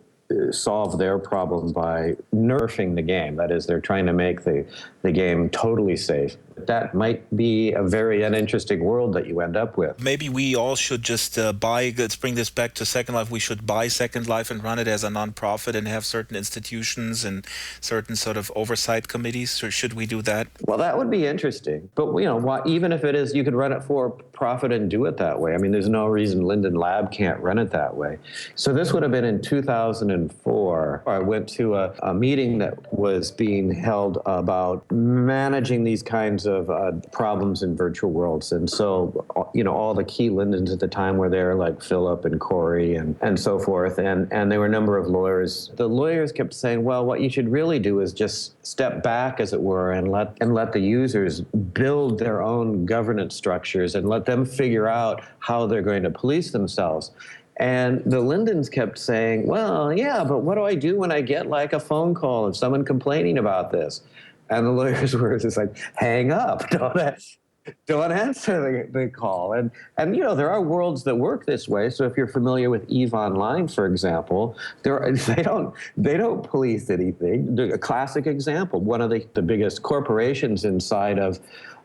solve their problem by nerfing the game. That is, they're trying to make the game totally safe. That might be a very uninteresting world that you end up with. Maybe we all should just buy, let's bring this back to Second Life, we should buy Second Life and run it as a non-profit and have certain institutions and certain sort of oversight committees, or should we do that? Well, that would be interesting. But, even if it is, you could run it for profit and do it that way. I mean, there's no reason Linden Lab can't run it that way. So this would have been in 2004. I went to a meeting that was being held about managing these kinds of problems in virtual worlds. And so, all the key Lindens at the time were there, like Philip and Corey and so forth. And there were a number of lawyers. The lawyers kept saying, well, what you should really do is just step back, as it were, and let the users build their own governance structures and let them figure out how they're going to police themselves. And the Lindens kept saying, well, yeah, but what do I do when I get like a phone call of someone complaining about this? And the lawyers were just like, hang up, don't answer the call. And there are worlds that work this way. So if you're familiar with EVE Online, for example, they don't police anything. A classic example, one of the biggest corporations inside of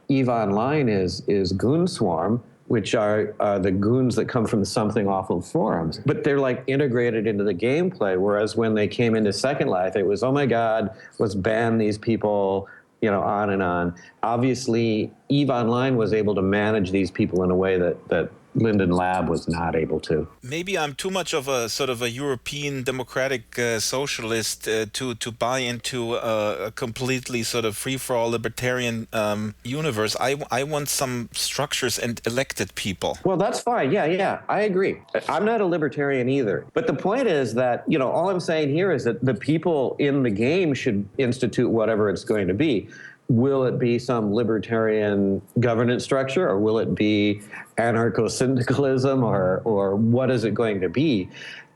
EVE Online is Goonswarm, which are the goons that come from the Something Awful forums. But they're like integrated into the gameplay, whereas when they came into Second Life, it was, oh my God, let's ban these people, on and on. Obviously, EVE Online was able to manage these people in a way that Linden Lab was not able to. Maybe I'm too much of a sort of a European democratic socialist to buy into a completely sort of free-for-all libertarian universe. I want some structures and elected people. Well, that's fine. Yeah, I agree. I'm not a libertarian either. But the point is that, all I'm saying here is that the people in the game should institute whatever it's going to be. Will it be some libertarian governance structure, or will it be anarcho-syndicalism, or what is it going to be?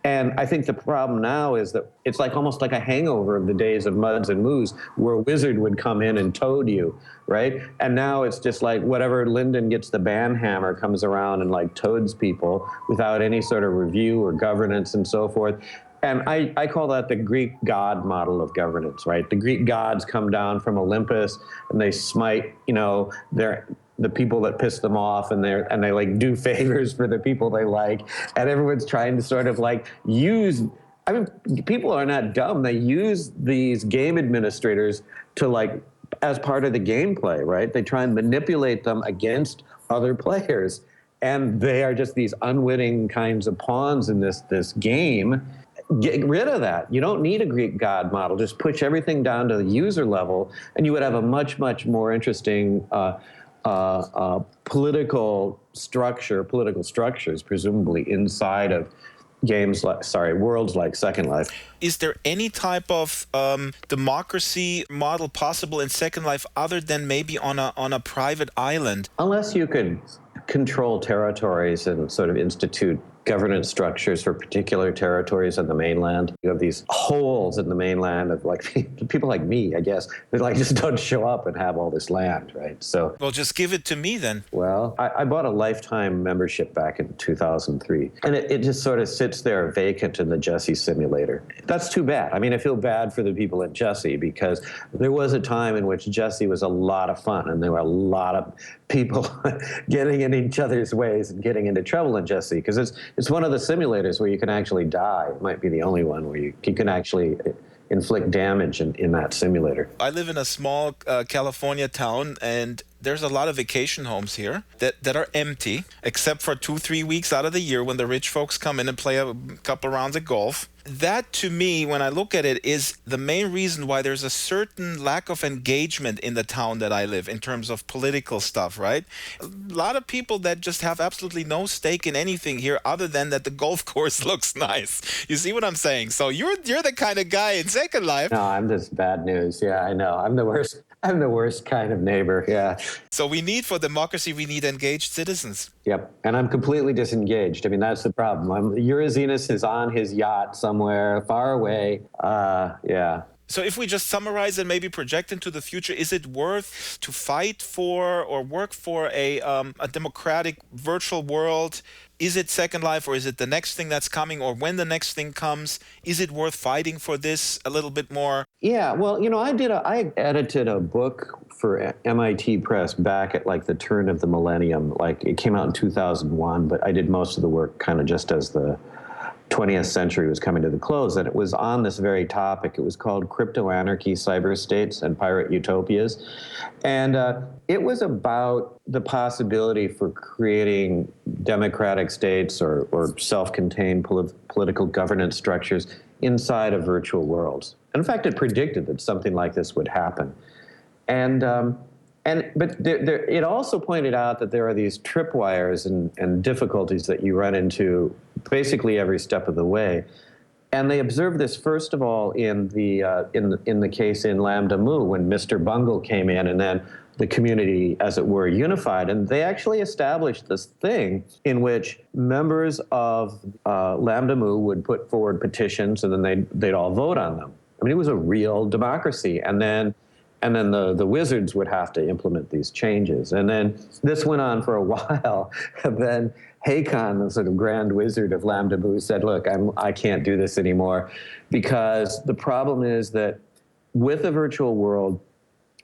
And I think the problem now is that it's like almost like a hangover of the days of Muds and Moos, where a wizard would come in and toad you, right? And now it's just like whatever Linden gets the ban hammer comes around and like toads people without any sort of review or governance and so forth. And I call that the Greek god model of governance, right? The Greek gods come down from Olympus and they smite, the people that piss them off, and they like do favors for the people they like, and everyone's trying to sort of like people are not dumb. They use these game administrators to like as part of the gameplay, right? They try and manipulate them against other players, and they are just these unwitting kinds of pawns in this game. Get rid of that. You don't need a Greek god model. Just push everything down to the user level, and you would have a much, much more interesting political structures, presumably inside of worlds like Second Life. Is there any type of democracy model possible in Second Life other than maybe on a private island? Unless you could control territories and sort of institute governance structures for particular territories on the mainland. You have these holes in the mainland of like people like me, I guess, that like just don't show up and have all this land, right? So, well, just give it to me then. Well, I bought a lifetime membership back in 2003, and it just sort of sits there vacant in the Jessie simulator. That's too bad. I mean, I feel bad for the people at Jessie, because there was a time in which Jessie was a lot of fun, and there were a lot of people getting in each other's ways and getting into trouble in Jessie, because it's one of the simulators where you can actually die. It might be the only one where you can actually inflict damage in that simulator. I live in a small California town, and there's a lot of vacation homes here that are empty, except for 2-3 weeks out of the year when the rich folks come in and play a couple rounds of golf. that to me, when I look at it, is the main reason why there's a certain lack of engagement in the town that I live in terms of political stuff, right? A lot of people that just have absolutely no stake in anything here other than that the golf course looks nice. You see what I'm saying? So you're the kind of guy in Second Life. No, I'm just bad news. Yeah, I know. I'm the worst kind of neighbor. Yeah. So for democracy, we need engaged citizens. Yep. And I'm completely disengaged. I mean, that's the problem. Urazinus is on his yacht somewhere far away. Yeah. So if we just summarize and maybe project into the future, is it worth to fight for or work for a democratic virtual world? Is it Second Life, or is it the next thing that's coming, or when the next thing comes? Is it worth fighting for this a little bit more? Yeah, well, I edited a book for MIT Press back at like the turn of the millennium. Like it came out in 2001, but I did most of the work kind of just as the 20th century was coming to the close, and it was on this very topic. It was called Crypto Anarchy, Cyberstates, and Pirate Utopias. And it was about the possibility for creating democratic states or self-contained political governance structures inside of virtual worlds. In fact, it predicted that something like this would happen. But it also pointed out that there are these tripwires and difficulties that you run into basically every step of the way. And they observed this first of all in the case in Lambda Mu when Mr. Bungle came in, and then the community, as it were, unified. And they actually established this thing in which members of Lambda Mu would put forward petitions, and then they'd all vote on them. I mean, it was a real democracy. And then the wizards would have to implement these changes. And then this went on for a while. And then Hakon, the sort of grand wizard of Lambda Mu, said, look, I can't do this anymore, because the problem is that with a virtual world,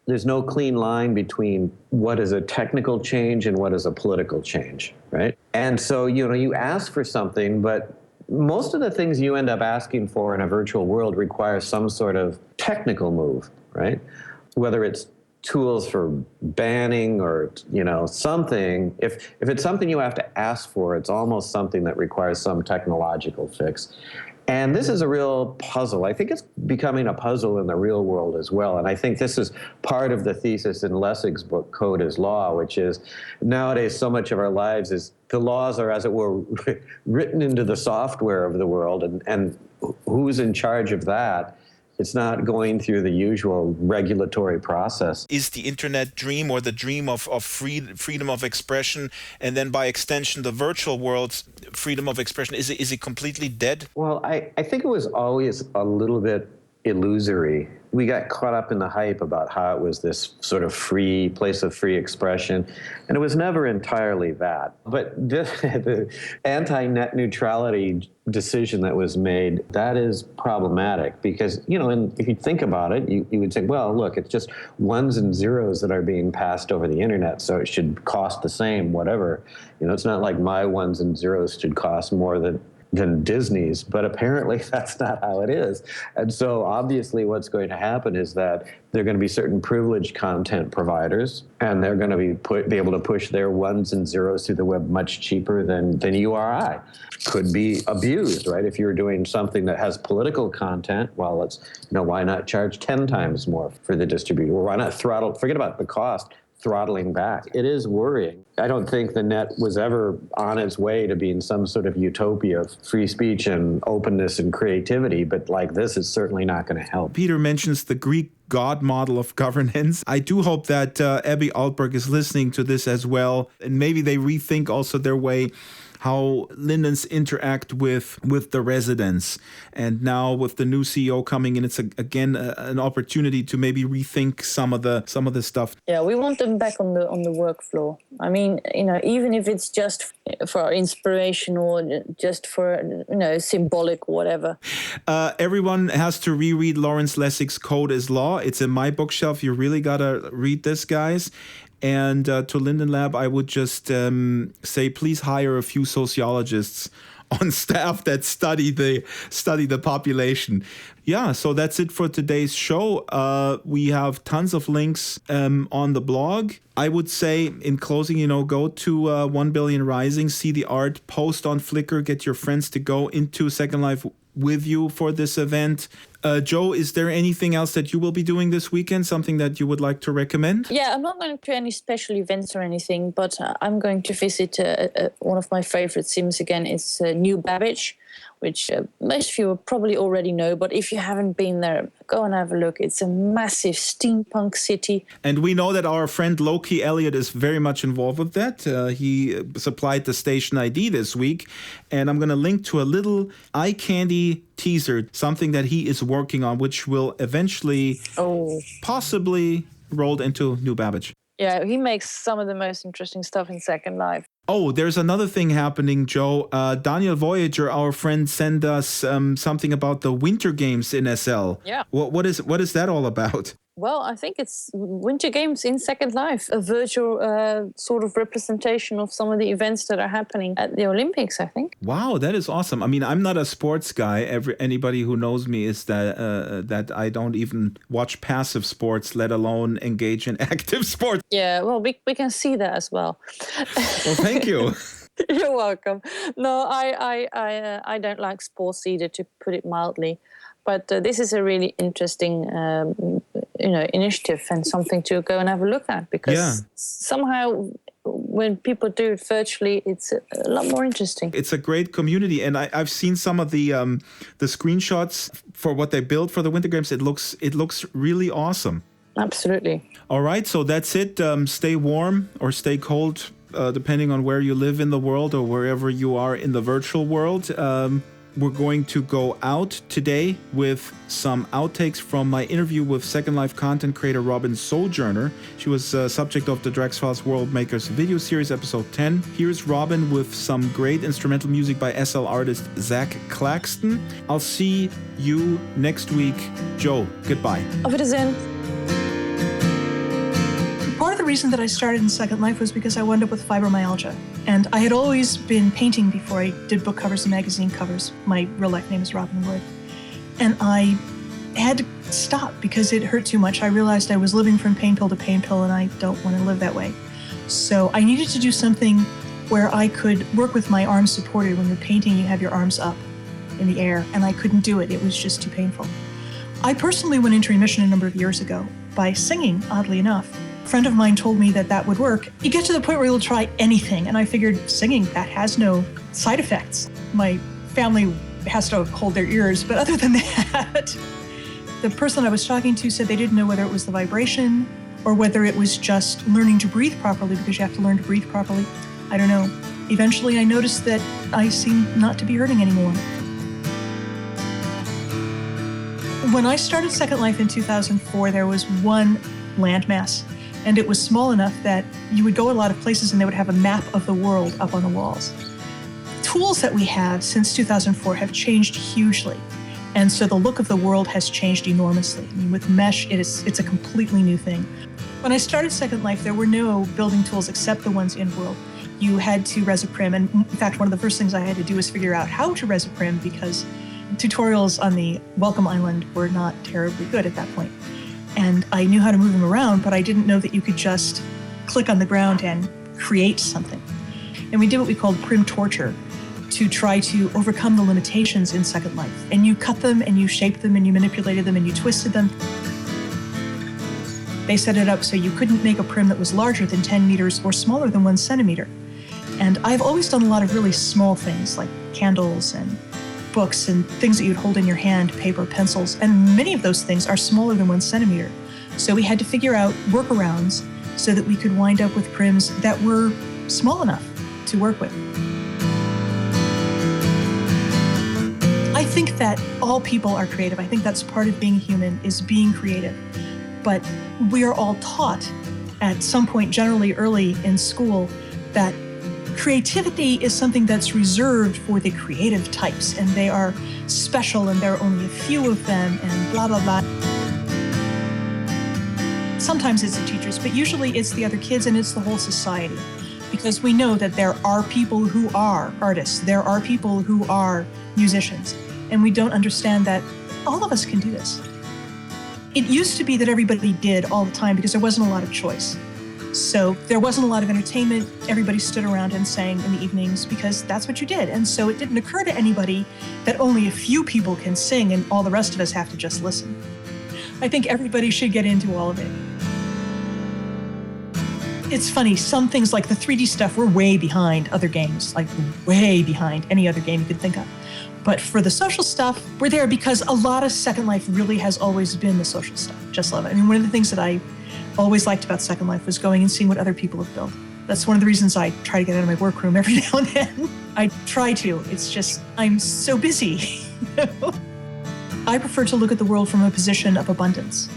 there's no clean line between what is a technical change and what is a political change, right? And so, you ask for something, but most of the things you end up asking for in a virtual world require some sort of technical move, right? Whether it's tools for banning or, something. If it's something you have to ask for, it's almost something that requires some technological fix. And this is a real puzzle. I think it's becoming a puzzle in the real world as well. And I think this is part of the thesis in Lessig's book, Code is Law, which is nowadays so much of our lives is the laws are, as it were, written into the software of the world. And who's in charge of that? It's not going through the usual regulatory process. Is the internet dream, or the dream of freedom of expression, and then by extension the virtual world's freedom of expression, is it completely dead? Well, I think it was always a little bit illusory. We got caught up in the hype about how it was this sort of free place of free expression, and it was never entirely that. But the anti-net neutrality decision that was made, that is problematic because, and if you think about it, you would say, well, look, it's just ones and zeros that are being passed over the internet, so it should cost the same, whatever. It's not like my ones and zeros should cost more than Disney's, but apparently that's not how it is. And so obviously what's going to happen is that there are going to be certain privileged content providers, and they're going to be able to push their ones and zeros through the web much cheaper than you or I. Could be abused, right? If you're doing something that has political content, well, it's, why not charge 10 times more for the distributor? Or why not forget about the cost, throttling back. It is worrying. I don't think the net was ever on its way to being some sort of utopia of free speech and openness and creativity, but like this is certainly not going to help. Peter mentions the Greek God model of governance. I do hope that Abby Altberg is listening to this as well, and maybe they rethink also their way how Lindens interact with the residents. And now with the new CEO coming in, it's again an opportunity to maybe rethink some of the stuff. Yeah, we want them back on the work floor. I mean, even if it's just for inspiration or just for symbolic or whatever. Everyone has to reread Lawrence Lessig's Code is Law. It's in my bookshelf. You really gotta read this, guys. And to Linden Lab, I would just say, please hire a few sociologists on staff that study the population. Yeah, so that's it for today's show. We have tons of links on the blog. I would say, in closing, go to 1 Billion Rising, see the art, post on Flickr, get your friends to go into Second Life with you for this event. Joe, is there anything else that you will be doing this weekend? Something that you would like to recommend? Yeah, I'm not going to any special events or anything, but I'm going to visit one of my favorite sims again. It's New Babbage, which most of you probably already know, but if you haven't been there, go and have a look. It's a massive steampunk city. And we know that our friend Loki Elliott is very much involved with that. He supplied the station ID this week, and I'm going to link to a little eye candy teaser, something that he is working on, which will eventually possibly rolled into New Babbage. Yeah, he makes some of the most interesting stuff in Second Life. Oh, there's another thing happening, Joe. Daniel Voyager, our friend, sent us something about the Winter Games in SL. Yeah. What is that all about? Well, I think it's Winter Games in Second Life, a virtual sort of representation of some of the events that are happening at the Olympics, I think. Wow, that is awesome. I mean, I'm not a sports guy. Anybody who knows me is that I don't even watch passive sports, let alone engage in active sports. Yeah, well, we can see that as well. Well, thank you. You're welcome. No, I don't like sports either, to put it mildly. But this is a really interesting, initiative and something to go and have a look at, because somehow when people do it virtually, it's a lot more interesting. It's a great community, and I've seen some of the screenshots for what they built for the Winter Games. It looks really awesome. Absolutely. All right, so that's it. Stay warm or stay cold, depending on where you live in the world or wherever you are in the virtual world. We're going to go out today with some outtakes from my interview with Second Life content creator Robin Sojourner. She was subject of the Drax Files World Makers video series, episode 10. Here's Robin with some great instrumental music by SL artist Zach Claxton. I'll see you next week. Joe, goodbye. Auf Wiedersehen. Part of the reason that I started in Second Life was because I wound up with fibromyalgia. And I had always been painting before I did book covers and magazine covers. My real life name is Robin Wood. And I had to stop because it hurt too much. I realized I was living from pain pill to pain pill, and I don't want to live that way. So I needed to do something where I could work with my arms supported. When you're painting, you have your arms up in the air, and I couldn't do it. It was just too painful. I personally went into remission a number of years ago by singing, oddly enough. A friend of mine told me that would work. You get to the point where you'll try anything, and I figured singing, that has no side effects. My family has to hold their ears, but other than that, the person I was talking to said they didn't know whether it was the vibration or whether it was just learning to breathe properly, because you have to learn to breathe properly. I don't know. Eventually, I noticed that I seemed not to be hurting anymore. When I started Second Life in 2004, there was one landmass. And it was small enough that you would go a lot of places and they would have a map of the world up on the walls. The tools that we have since 2004 have changed hugely. And so the look of the world has changed enormously. I mean, with Mesh, it's a completely new thing. When I started Second Life, there were no building tools except the ones in world. You had to resoprim. And in fact, one of the first things I had to do was figure out how to resoprim, because tutorials on the Welcome Island were not terribly good at that point. And I knew how to move them around, but I didn't know that you could just click on the ground and create something. And we did what we called prim torture to try to overcome the limitations in Second Life. And you cut them, and you shaped them, and you manipulated them, and you twisted them. They set it up so you couldn't make a prim that was larger than 10 meters or smaller than 1 centimeter. And I've always done a lot of really small things, like candles and books and things that you'd hold in your hand, paper, pencils, and many of those things are smaller than 1 centimeter. So we had to figure out workarounds so that we could wind up with prims that were small enough to work with. I think that all people are creative. I think that's part of being human, is being creative. But we are all taught at some point, generally early in school, that creativity is something that's reserved for the creative types, and they are special, and there are only a few of them, and blah, blah, blah. Sometimes it's the teachers, but usually it's the other kids, and it's the whole society. Because we know that there are people who are artists, there are people who are musicians, and we don't understand that all of us can do this. It used to be that everybody did all the time because there wasn't a lot of choice. So there wasn't a lot of entertainment. Everybody stood around and sang in the evenings because that's what you did. And so it didn't occur to anybody that only a few people can sing and all the rest of us have to just listen. I think everybody should get into all of it. It's funny, some things like the 3D stuff were way behind other games, like way behind any other game you could think of. But for the social stuff, we're there because a lot of Second Life really has always been the social stuff. Just love it. I mean, one of the things that I always liked about Second Life was going and seeing what other people have built. That's one of the reasons I try to get out of my workroom every now and then. I try to. It's just, I'm so busy. I prefer to look at the world from a position of abundance.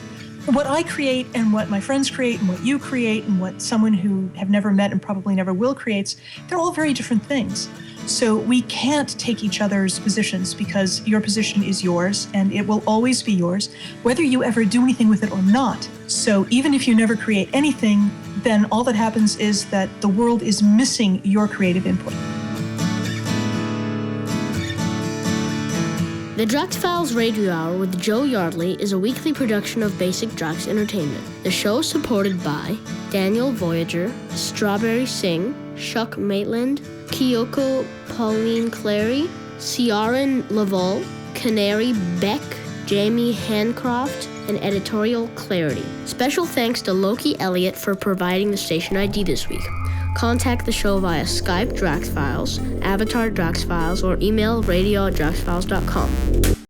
What I create and what my friends create and what you create and what someone who have never met and probably never will creates, they're all very different things. So we can't take each other's positions because your position is yours and it will always be yours, whether you ever do anything with it or not. So even if you never create anything, then all that happens is that the world is missing your creative input. The Drax Files Radio Hour with Joe Yardley is a weekly production of Basic Drax Entertainment. The show is supported by Daniel Voyager, Strawberry Singh, Shuck Maitland, Kyoko Pauline Clary, Ciaran Laval, Canary Beck, Jamie Hancroft, and Editorial Clarity. Special thanks to Loki Elliott for providing the station ID this week. Contact the show via Skype Drax Files, Avatar Drax Files, or email radio@draxfiles.com.